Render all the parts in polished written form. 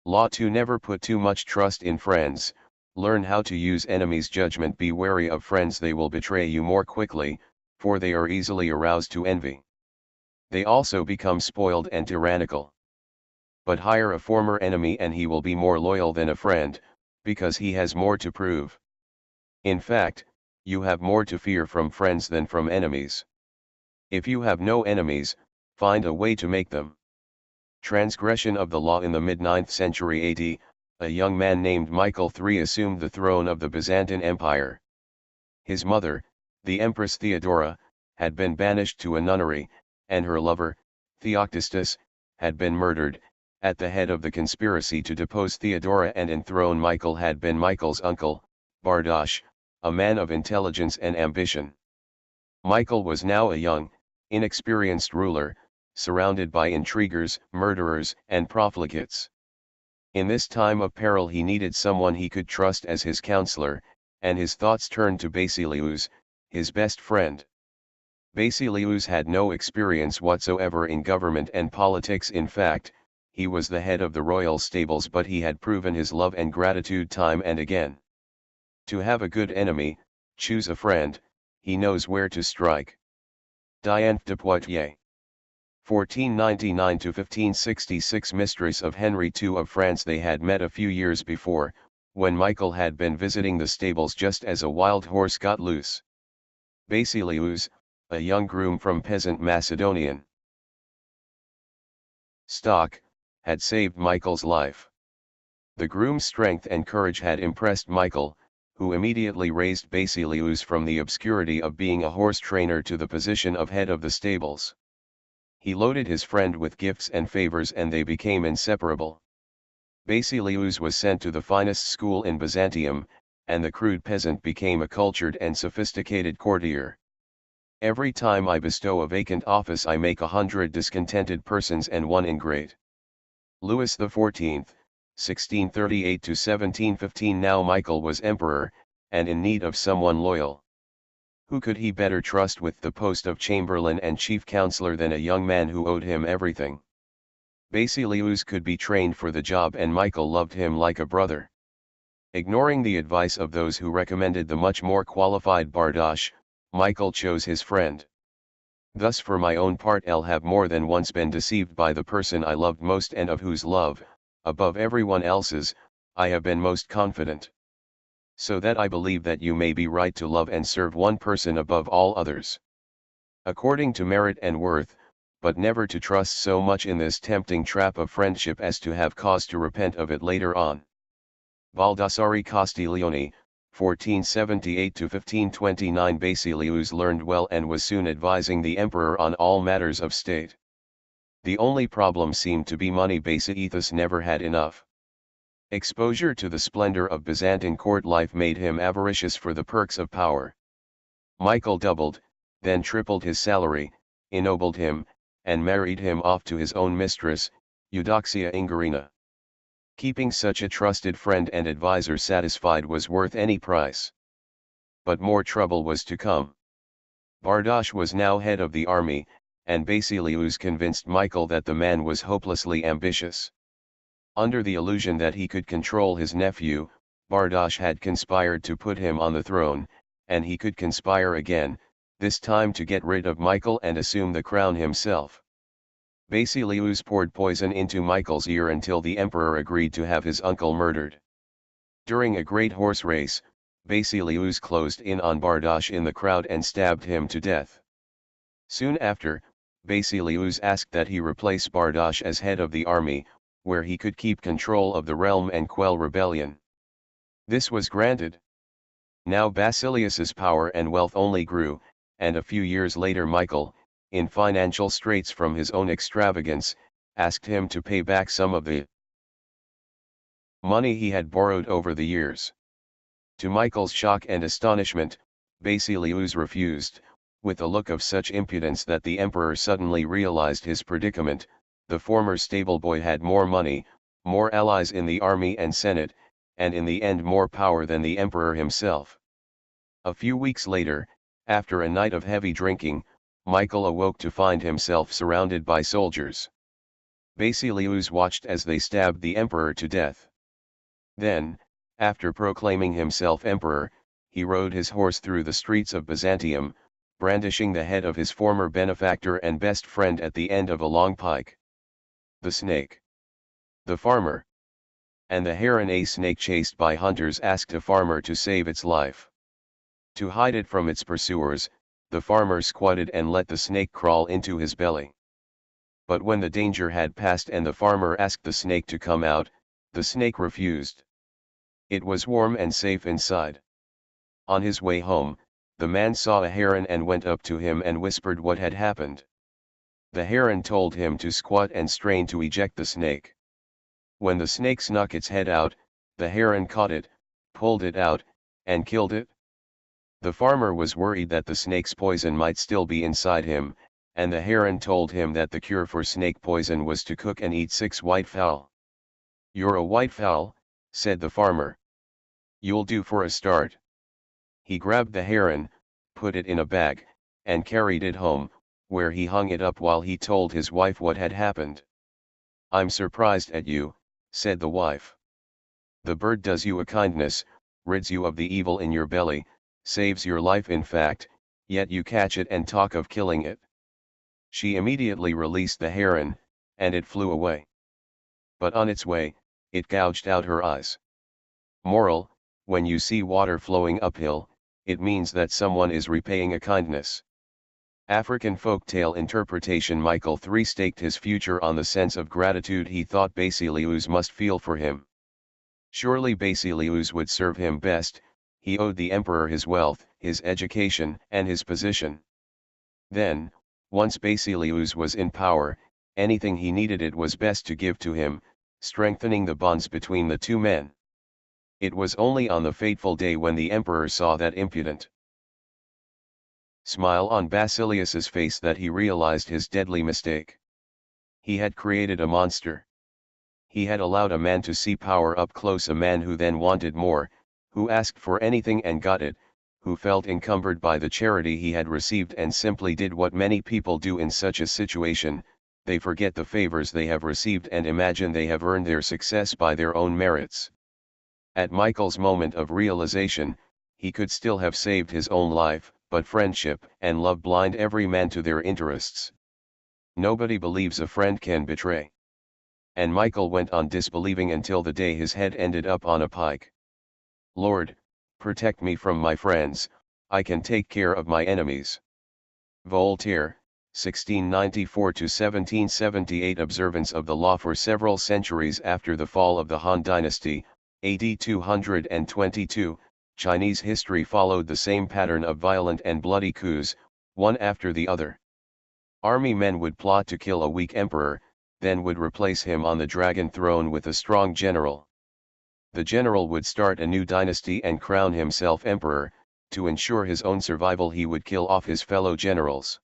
Law 2. Never put too much trust in friends. Learn how to use enemies' judgment. Be wary of friends, they will betray you more quickly, for they are easily aroused to envy. They also become spoiled and tyrannical. But hire a former enemy and he will be more loyal than a friend, because he has more to prove. In fact, you have more to fear from friends than from enemies. If you have no enemies, find a way to make them. Transgression of the law. In the mid-9th century AD, a young man named Michael III assumed the throne of the Byzantine Empire. His mother, the Empress Theodora, had been banished to a nunnery, and her lover, Theoctistus, had been murdered. At the head of the conspiracy to depose Theodora and enthrone Michael had been Michael's uncle, Bardosh, a man of intelligence and ambition. Michael was now a young, inexperienced ruler, surrounded by intriguers, murderers, and profligates. In this time of peril he needed someone he could trust as his counselor, and his thoughts turned to Basilius, his best friend. Basilius had no experience whatsoever in government and politics. In fact, he was the head of the royal stables, but he had proven his love and gratitude time and again. To have a good enemy, choose a friend, he knows where to strike. Dianthe de Poitiers. 1499–1566, mistress of Henry II of France. They had met a few years before, when Michael had been visiting the stables just as a wild horse got loose. Basilius, a young groom from peasant Macedonian stock, had saved Michael's life. The groom's strength and courage had impressed Michael, who immediately raised Basilius from the obscurity of being a horse trainer to the position of head of the stables. He loaded his friend with gifts and favors and they became inseparable. Basilius was sent to the finest school in Byzantium, and the crude peasant became a cultured and sophisticated courtier. Every time I bestow a vacant office I make 100 discontented persons and one ingrate. Louis XIV, 1638–1715. Now Michael was emperor, and in need of someone loyal. Who could he better trust with the post of chamberlain and chief counselor than a young man who owed him everything? Basilius could be trained for the job and Michael loved him like a brother. Ignoring the advice of those who recommended the much more qualified Bardosh, Michael chose his friend. Thus for my own part I'll have more than once been deceived by the person I loved most and of whose love, above everyone else's, I have been most confident. So that I believe that you may be right to love and serve one person above all others, according to merit and worth, but never to trust so much in this tempting trap of friendship as to have cause to repent of it later on. Baldassare Castiglione, 1478–1529. Basilius learned well and was soon advising the emperor on all matters of state. The only problem seemed to be money. Basilius never had enough. Exposure to the splendor of Byzantine court life made him avaricious for the perks of power. Michael doubled, then tripled his salary, ennobled him, and married him off to his own mistress, Eudoxia Ingarina. Keeping such a trusted friend and advisor satisfied was worth any price. But more trouble was to come. Bardosh was now head of the army, and Basilius convinced Michael that the man was hopelessly ambitious. Under the illusion that he could control his nephew, Bardosh had conspired to put him on the throne, and he could conspire again, this time to get rid of Michael and assume the crown himself. Basilius poured poison into Michael's ear until the emperor agreed to have his uncle murdered. During a great horse race, Basilius closed in on Bardosh in the crowd and stabbed him to death. Soon after, Basilius asked that he replace Bardosh as head of the army, where he could keep control of the realm and quell rebellion. This was granted. Now Basilius's power and wealth only grew, and a few years later Michael, in financial straits from his own extravagance, asked him to pay back some of the money he had borrowed over the years. To Michael's shock and astonishment, Basilius refused, with a look of such impudence that the emperor suddenly realized his predicament. The former stableboy had more money, more allies in the army and senate, and in the end more power than the emperor himself. A few weeks later, after a night of heavy drinking, Michael awoke to find himself surrounded by soldiers. Basilius watched as they stabbed the emperor to death. Then, after proclaiming himself emperor, he rode his horse through the streets of Byzantium, brandishing the head of his former benefactor and best friend at the end of a long pike. The snake. The farmer. And the heron. A snake chased by hunters asked a farmer to save its life. To hide it from its pursuers, the farmer squatted and let the snake crawl into his belly. But when the danger had passed and the farmer asked the snake to come out, the snake refused. It was warm and safe inside. On his way home, the man saw a heron and went up to him and whispered what had happened. The heron told him to squat and strain to eject the snake. When the snake snuck its head out, the heron caught it, pulled it out, and killed it. The farmer was worried that the snake's poison might still be inside him, and the heron told him that the cure for snake poison was to cook and eat 6 white fowl. "You're a white fowl," said the farmer. "You'll do for a start." He grabbed the heron, put it in a bag, and carried it home, where he hung it up while he told his wife what had happened. "I'm surprised at you," said the wife. "The bird does you a kindness, rids you of the evil in your belly, saves your life in fact, yet you catch it and talk of killing it." She immediately released the heron, and it flew away. But on its way, it gouged out her eyes. Moral: when you see water flowing uphill, it means that someone is repaying a kindness. African folktale interpretation. Michael III staked his future on the sense of gratitude he thought Basilius must feel for him. Surely Basilius would serve him best. He owed the emperor his wealth, his education, and his position. Then, once Basilius was in power, anything he needed it was best to give to him, strengthening the bonds between the two men. It was only on the fateful day when the emperor saw that impudent smile on Basilius's face that he realized his deadly mistake. He had created a monster. He had allowed a man to see power up close, a man who then wanted more, who asked for anything and got it, who felt encumbered by the charity he had received and simply did what many people do in such a situation: they forget the favors they have received and imagine they have earned their success by their own merits. At Michael's moment of realization, he could still have saved his own life, but friendship and love blind every man to their interests. Nobody believes a friend can betray. And Michael went on disbelieving until the day his head ended up on a pike. "Lord, protect me from my friends, I can take care of my enemies." Voltaire, 1694–1778. Observance of the law. For several centuries after the fall of the Han Dynasty, AD 222, Chinese history followed the same pattern of violent and bloody coups, one after the other. Army men would plot to kill a weak emperor, then would replace him on the dragon throne with a strong general. The general would start a new dynasty and crown himself emperor. To ensure his own survival, he would kill off his fellow generals.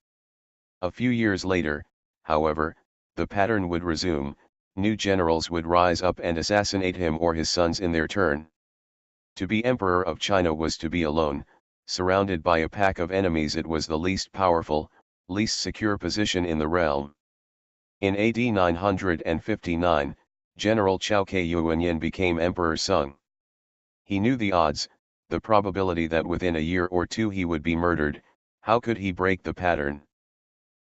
A few years later, however, the pattern would resume. New generals would rise up and assassinate him or his sons in their turn. To be emperor of China was to be alone, surrounded by a pack of enemies. It was the least powerful, least secure position in the realm. In AD 959, General Chao Kayuanyan became Emperor Sung. He knew the odds, the probability that within a year or two he would be murdered. How could he break the pattern?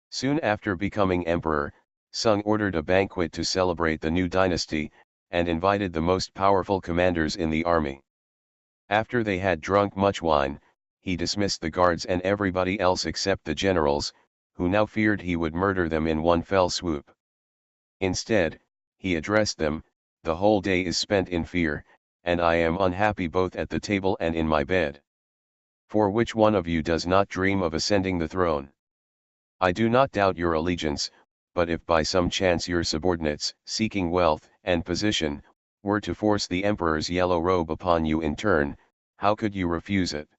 Soon after becoming emperor, Sung ordered a banquet to celebrate the new dynasty, and invited the most powerful commanders in the army. After they had drunk much wine, he dismissed the guards and everybody else except the generals, who now feared he would murder them in one fell swoop. Instead, he addressed them: "The whole day is spent in fear, and I am unhappy both at the table and in my bed. For which one of you does not dream of ascending the throne? I do not doubt your allegiance, but if by some chance your subordinates, seeking wealth and position, were to force the emperor's yellow robe upon you in turn, how could you refuse it?"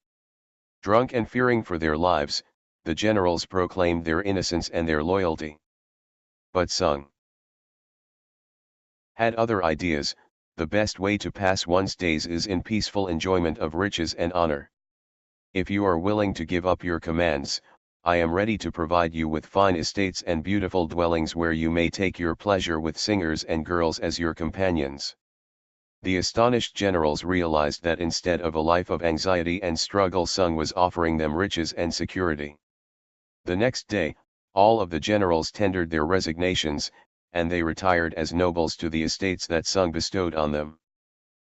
Drunk and fearing for their lives, the generals proclaimed their innocence and their loyalty. But Sung had other ideas. The best way to pass one's days is in peaceful enjoyment of riches and honor. If you are willing to give up your commands, I am ready to provide you with fine estates and beautiful dwellings where you may take your pleasure with singers and girls as your companions. The astonished generals realized that instead of a life of anxiety and struggle, Sung was offering them riches and security. The next day, all of the generals tendered their resignations, and they retired as nobles to the estates that Sung bestowed on them.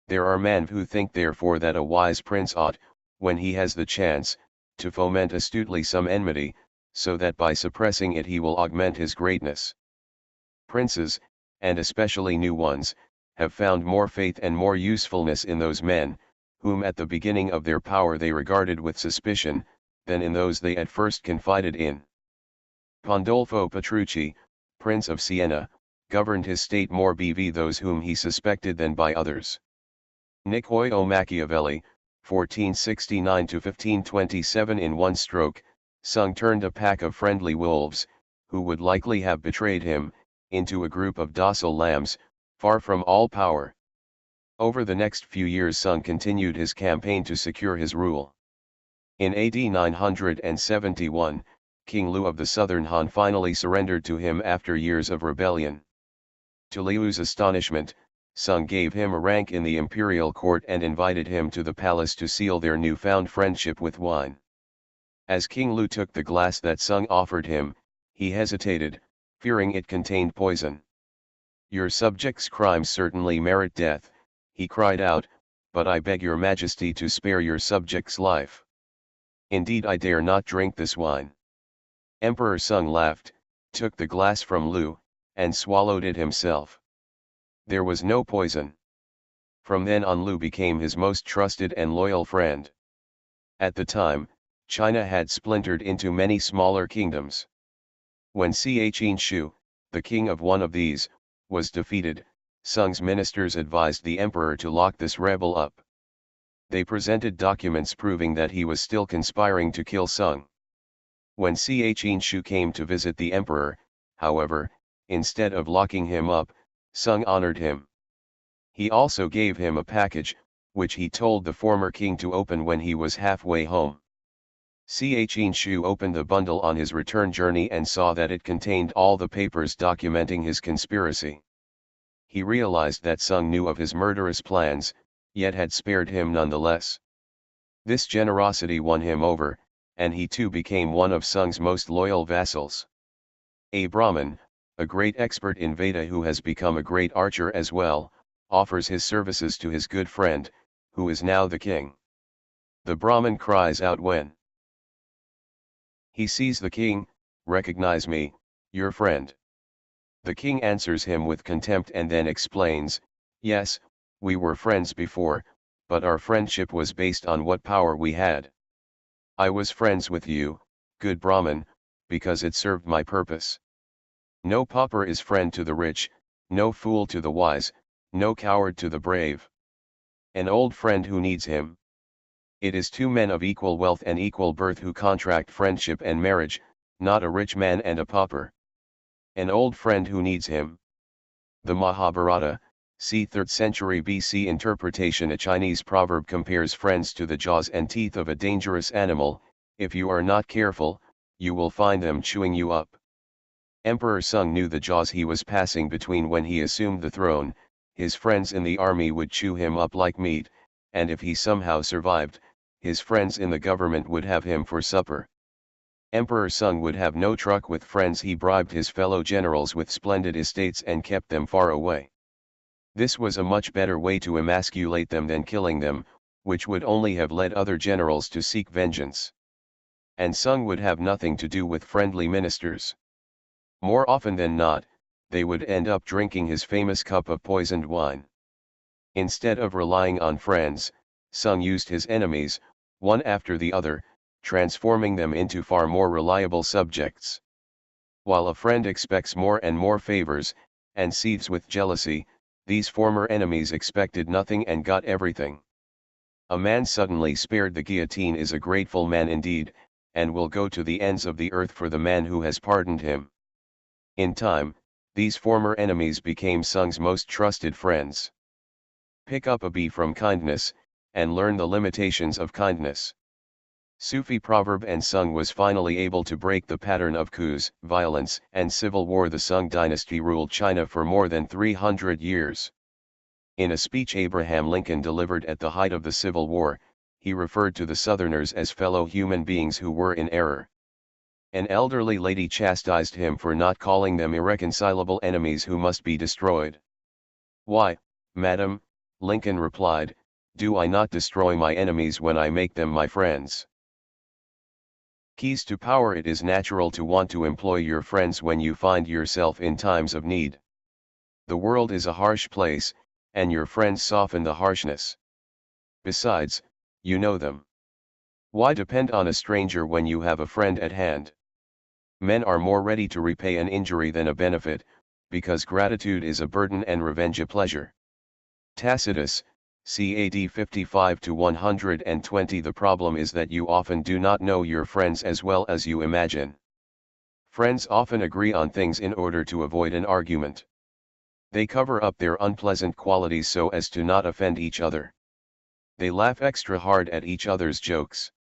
There are men who think therefore that a wise prince ought, when he has the chance, to foment astutely some enmity, so that by suppressing it he will augment his greatness. Princes, and especially new ones, have found more faith and more usefulness in those men, whom at the beginning of their power they regarded with suspicion, than in those they at first confided in. Pandolfo Petrucci, Prince of Siena, governed his state more by those whom he suspected than by others. Niccolò Machiavelli, 1469–1527, in one stroke, Sung turned a pack of friendly wolves, who would likely have betrayed him, into a group of docile lambs, far from all power. Over the next few years Sung continued his campaign to secure his rule. In AD 971, King Liu of the southern Han finally surrendered to him after years of rebellion. To Liu's astonishment, Sung gave him a rank in the imperial court and invited him to the palace to seal their newfound friendship with wine. As King Liu took the glass that Sung offered him, he hesitated, fearing it contained poison. "Your subjects' crimes certainly merit death," he cried out, "but I beg your majesty to spare your subject's life. Indeed I dare not drink this wine." Emperor Sung laughed, took the glass from Liu, and swallowed it himself. There was no poison. From then on Liu became his most trusted and loyal friend. At the time, China had splintered into many smaller kingdoms. When Qian Shu, the king of one of these, was defeated, Sung's ministers advised the emperor to lock this rebel up. They presented documents proving that he was still conspiring to kill Sung. When Qian Shu came to visit the emperor, however, instead of locking him up, Sung honored him. He also gave him a package, which he told the former king to open when he was halfway home. Qian Shu opened the bundle on his return journey and saw that it contained all the papers documenting his conspiracy. He realized that Sung knew of his murderous plans, yet had spared him nonetheless. This generosity won him over, and he too became one of Sung's most loyal vassals. A Brahmin, a great expert in Veda who has become a great archer as well, offers his services to his good friend, who is now the king. The Brahmin cries out when he sees the king, "Recognize me, your friend." The king answers him with contempt and then explains, "Yes, we were friends before, but our friendship was based on what power we had. I was friends with you, good Brahmin, because it served my purpose. No pauper is friend to the rich, no fool to the wise, no coward to the brave. An old friend who needs him. It is two men of equal wealth and equal birth who contract friendship and marriage, not a rich man and a pauper. An old friend who needs him." The Mahabharata, c. 3rd century BC interpretation. A Chinese proverb compares friends to the jaws and teeth of a dangerous animal. If you are not careful, you will find them chewing you up. Emperor Sung knew the jaws he was passing between when he assumed the throne. His friends in the army would chew him up like meat, and if he somehow survived, his friends in the government would have him for supper. Emperor Sung would have no truck with friends. He bribed his fellow generals with splendid estates and kept them far away. This was a much better way to emasculate them than killing them, which would only have led other generals to seek vengeance. And Sung would have nothing to do with friendly ministers. More often than not, they would end up drinking his famous cup of poisoned wine. Instead of relying on friends, Sung used his enemies, one after the other, transforming them into far more reliable subjects. While a friend expects more and more favors, and seethes with jealousy, these former enemies expected nothing and got everything. A man suddenly spared the guillotine is a grateful man indeed, and will go to the ends of the earth for the man who has pardoned him. In time, these former enemies became Sung's most trusted friends. Pick up a bee from kindness, and learn the limitations of kindness. Sufi proverb and Sung was finally able to break the pattern of coups, violence, and civil war. The Sung dynasty ruled China for more than 300 years. In a speech Abraham Lincoln delivered at the height of the Civil War, he referred to the Southerners as fellow human beings who were in error. An elderly lady chastised him for not calling them irreconcilable enemies who must be destroyed. "Why, madam," Lincoln replied, "do I not destroy my enemies when I make them my friends?" Keys to power. It is natural to want to employ your friends when you find yourself in times of need. The world is a harsh place, and your friends soften the harshness. Besides, you know them. Why depend on a stranger when you have a friend at hand? Men are more ready to repay an injury than a benefit, because gratitude is a burden and revenge a pleasure. Tacitus, CAD 55-120. The problem is that you often do not know your friends as well as you imagine. Friends often agree on things in order to avoid an argument. They cover up their unpleasant qualities so as to not offend each other. They laugh extra hard at each other's jokes.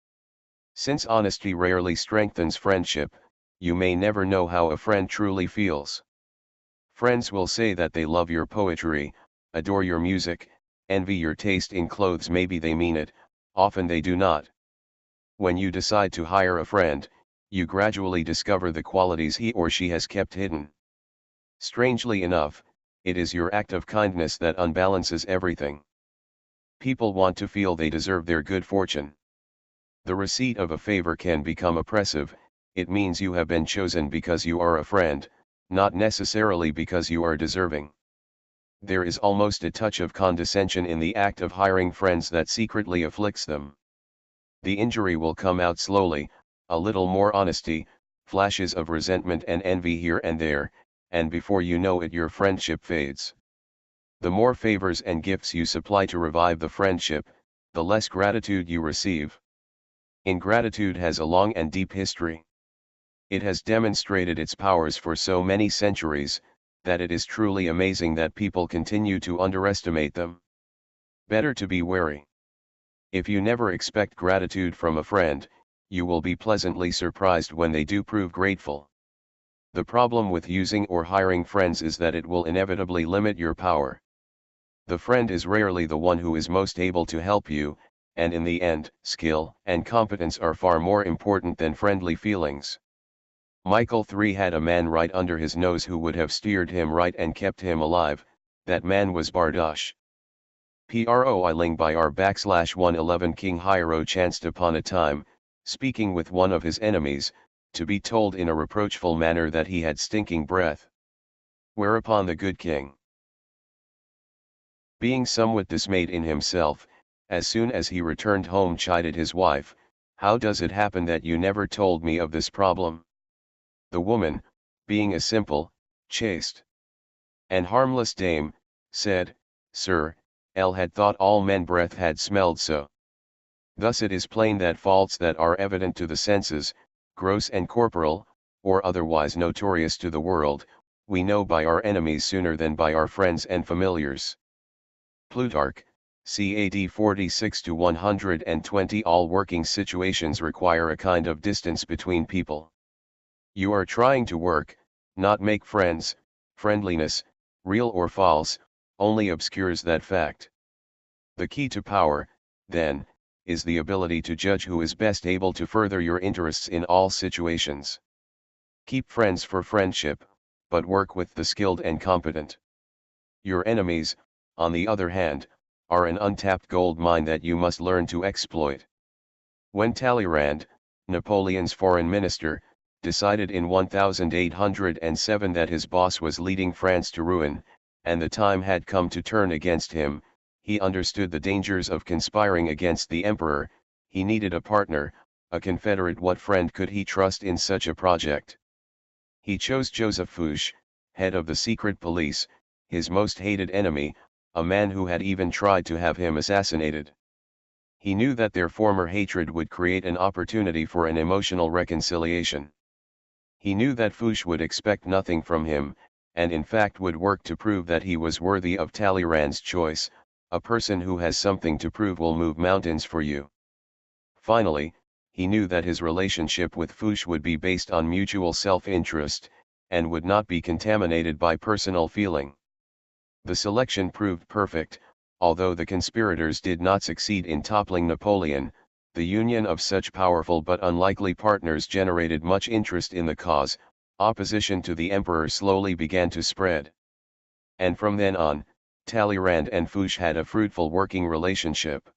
Since honesty rarely strengthens friendship, you may never know how a friend truly feels. Friends will say that they love your poetry, adore your music, envy your taste in clothes. Maybe they mean it, often they do not. When you decide to hire a friend, you gradually discover the qualities he or she has kept hidden. Strangely enough, it is your act of kindness that unbalances everything. People want to feel they deserve their good fortune. The receipt of a favor can become oppressive. It means you have been chosen because you are a friend, not necessarily because you are deserving. There is almost a touch of condescension in the act of hiring friends that secretly afflicts them. The injury will come out slowly, a little more honesty, flashes of resentment and envy here and there, and before you know it your friendship fades. The more favors and gifts you supply to revive the friendship, the less gratitude you receive. Ingratitude has a long and deep history. It has demonstrated its powers for so many centuries, that it is truly amazing that people continue to underestimate them. Better to be wary. If you never expect gratitude from a friend, you will be pleasantly surprised when they do prove grateful. The problem with using or hiring friends is that it will inevitably limit your power. The friend is rarely the one who is most able to help you, and in the end, skill and competence are far more important than friendly feelings. Michael III had a man right under his nose who would have steered him right and kept him alive. That man was Bardosh. Proiling by r/111. King Hiero chanced upon a time, speaking with one of his enemies, to be told in a reproachful manner that he had stinking breath. Whereupon the good king, being somewhat dismayed in himself, as soon as he returned home chided his wife, "How does it happen that you never told me of this problem?" The woman, being a simple, chaste, and harmless dame, said, "Sir, L had thought all men breath had smelled so. Thus it is plain that faults that are evident to the senses, gross and corporal, or otherwise notorious to the world, we know by our enemies sooner than by our friends and familiars." Plutarch, CAD 46-120. All working situations require a kind of distance between people. You are trying to work, not make friends. Friendliness, real or false, only obscures that fact. The key to power, then, is the ability to judge who is best able to further your interests in all situations. Keep friends for friendship, but work with the skilled and competent. Your enemies, on the other hand, are an untapped gold mine that you must learn to exploit. When Talleyrand, Napoleon's foreign minister, decided in 1807 that his boss was leading France to ruin, and the time had come to turn against him, he understood the dangers of conspiring against the emperor. He needed a partner, a confederate. What friend could he trust in such a project? He chose Joseph Fouché, head of the secret police, his most hated enemy, a man who had even tried to have him assassinated. He knew that their former hatred would create an opportunity for an emotional reconciliation. He knew that Fouché would expect nothing from him, and in fact would work to prove that he was worthy of Talleyrand's choice. A person who has something to prove will move mountains for you. Finally, he knew that his relationship with Fuchs would be based on mutual self-interest, and would not be contaminated by personal feeling. The selection proved perfect, although the conspirators did not succeed in toppling Napoleon. The union of such powerful but unlikely partners generated much interest in the cause. Opposition to the emperor slowly began to spread. And from then on, Talleyrand and Fuchs had a fruitful working relationship.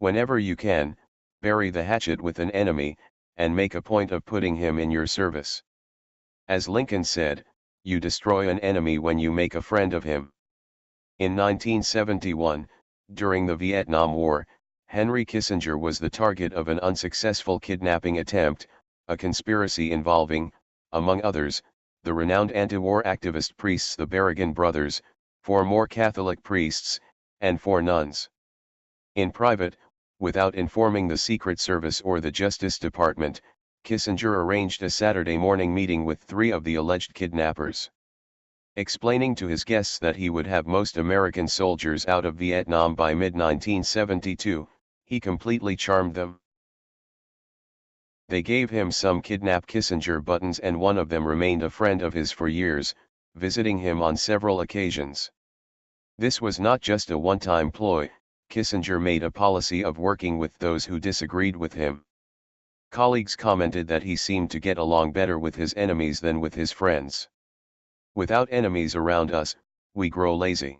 Whenever you can, bury the hatchet with an enemy, and make a point of putting him in your service. As Lincoln said, you destroy an enemy when you make a friend of him. In 1971, during the Vietnam War, Henry Kissinger was the target of an unsuccessful kidnapping attempt, a conspiracy involving, among others, the renowned anti-war activist priests the Berrigan brothers, 4 more Catholic priests, and 4 nuns. In private, without informing the Secret Service or the Justice Department, Kissinger arranged a Saturday morning meeting with 3 of the alleged kidnappers. Explaining to his guests that he would have most American soldiers out of Vietnam by mid-1972, he completely charmed them. They gave him some kidnap Kissinger buttons, and one of them remained a friend of his for years, visiting him on several occasions. This was not just a one-time ploy. Kissinger made a policy of working with those who disagreed with him. Colleagues commented that he seemed to get along better with his enemies than with his friends. Without enemies around us, we grow lazy.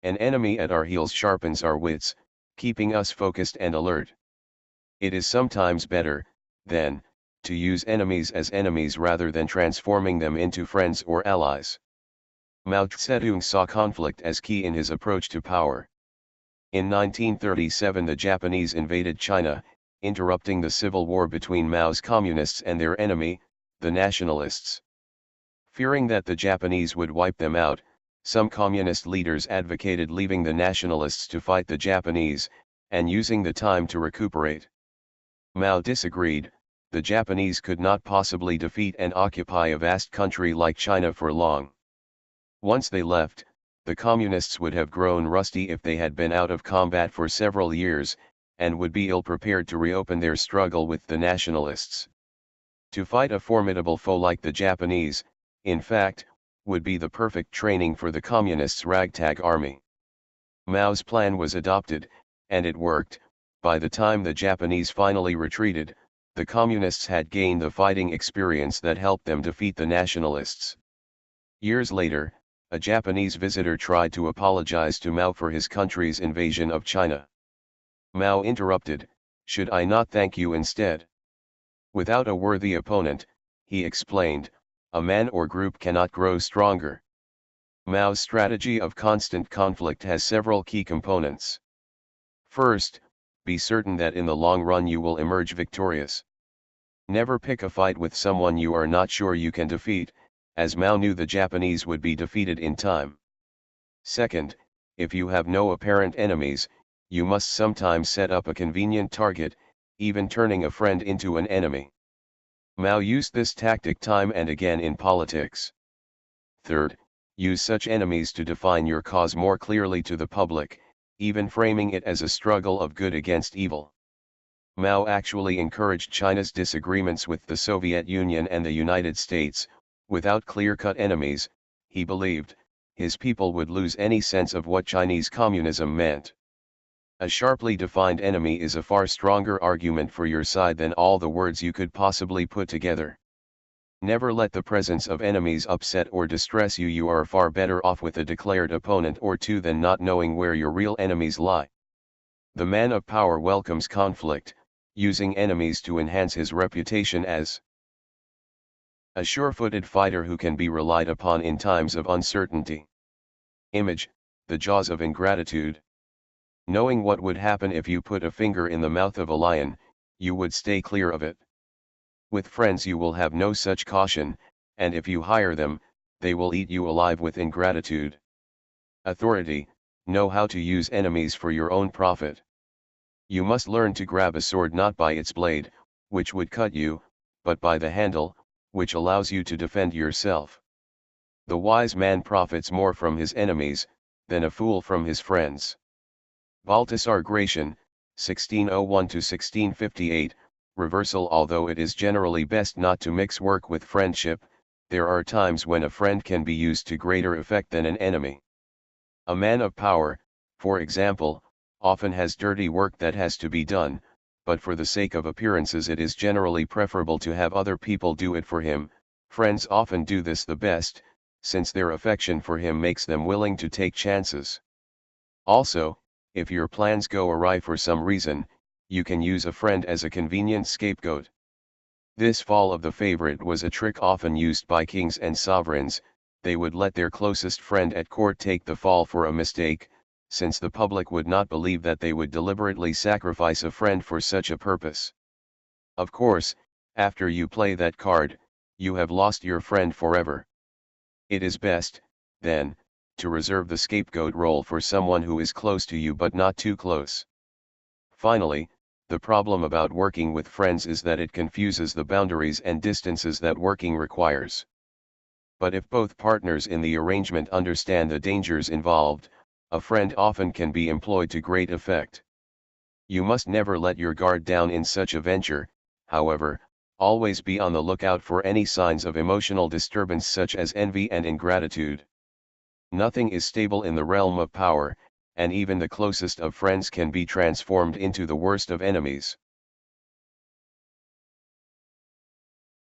An enemy at our heels sharpens our wits, keeping us focused and alert. It is sometimes better, then, to use enemies as enemies rather than transforming them into friends or allies. Mao Zedong saw conflict as key in his approach to power. In 1937 the Japanese invaded China, interrupting the civil war between Mao's communists and their enemy, the nationalists. Fearing that the Japanese would wipe them out, some communist leaders advocated leaving the nationalists to fight the Japanese, and using the time to recuperate. Mao disagreed. The Japanese could not possibly defeat and occupy a vast country like China for long. Once they left, the communists would have grown rusty if they had been out of combat for several years, and would be ill-prepared to reopen their struggle with the nationalists. To fight a formidable foe like the Japanese, in fact, would be the perfect training for the communists' ragtag army. Mao's plan was adopted, and it worked. By the time the Japanese finally retreated, the communists had gained the fighting experience that helped them defeat the nationalists. Years later, a Japanese visitor tried to apologize to Mao for his country's invasion of China. Mao interrupted, "Should I not thank you instead?" Without a worthy opponent, he explained, a man or group cannot grow stronger. Mao's strategy of constant conflict has several key components. First, be certain that in the long run you will emerge victorious. Never pick a fight with someone you are not sure you can defeat, as Mao knew the Japanese would be defeated in time. Second, if you have no apparent enemies, you must sometimes set up a convenient target, even turning a friend into an enemy. Mao used this tactic time and again in politics. Third, use such enemies to define your cause more clearly to the public, even framing it as a struggle of good against evil. Mao actually encouraged China's disagreements with the Soviet Union and the United States. Without clear-cut enemies, he believed, his people would lose any sense of what Chinese communism meant. A sharply defined enemy is a far stronger argument for your side than all the words you could possibly put together. Never let the presence of enemies upset or distress you. You are far better off with a declared opponent or two than not knowing where your real enemies lie. The man of power welcomes conflict, using enemies to enhance his reputation as a sure-footed fighter who can be relied upon in times of uncertainty. Image, the jaws of ingratitude. Knowing what would happen if you put a finger in the mouth of a lion, you would stay clear of it. With friends you will have no such caution, and if you hire them, they will eat you alive with ingratitude. Authority, know how to use enemies for your own profit. You must learn to grab a sword not by its blade, which would cut you, but by the handle, which allows you to defend yourself. The wise man profits more from his enemies, than a fool from his friends. Baltasar Gracian, 1601–1658, Reversal. Although it is generally best not to mix work with friendship, there are times when a friend can be used to greater effect than an enemy. A man of power, for example, often has dirty work that has to be done, but for the sake of appearances it is generally preferable to have other people do it for him. Friends often do this the best, since their affection for him makes them willing to take chances. Also, if your plans go awry for some reason, you can use a friend as a convenient scapegoat. This fall of the favorite was a trick often used by kings and sovereigns. They would let their closest friend at court take the fall for a mistake, since the public would not believe that they would deliberately sacrifice a friend for such a purpose. Of course, after you play that card, you have lost your friend forever. It is best, then, to reserve the scapegoat role for someone who is close to you but not too close. Finally, the problem about working with friends is that it confuses the boundaries and distances that working requires. But if both partners in the arrangement understand the dangers involved, a friend often can be employed to great effect. You must never let your guard down in such a venture, however. Always be on the lookout for any signs of emotional disturbance such as envy and ingratitude. Nothing is stable in the realm of power, and even the closest of friends can be transformed into the worst of enemies.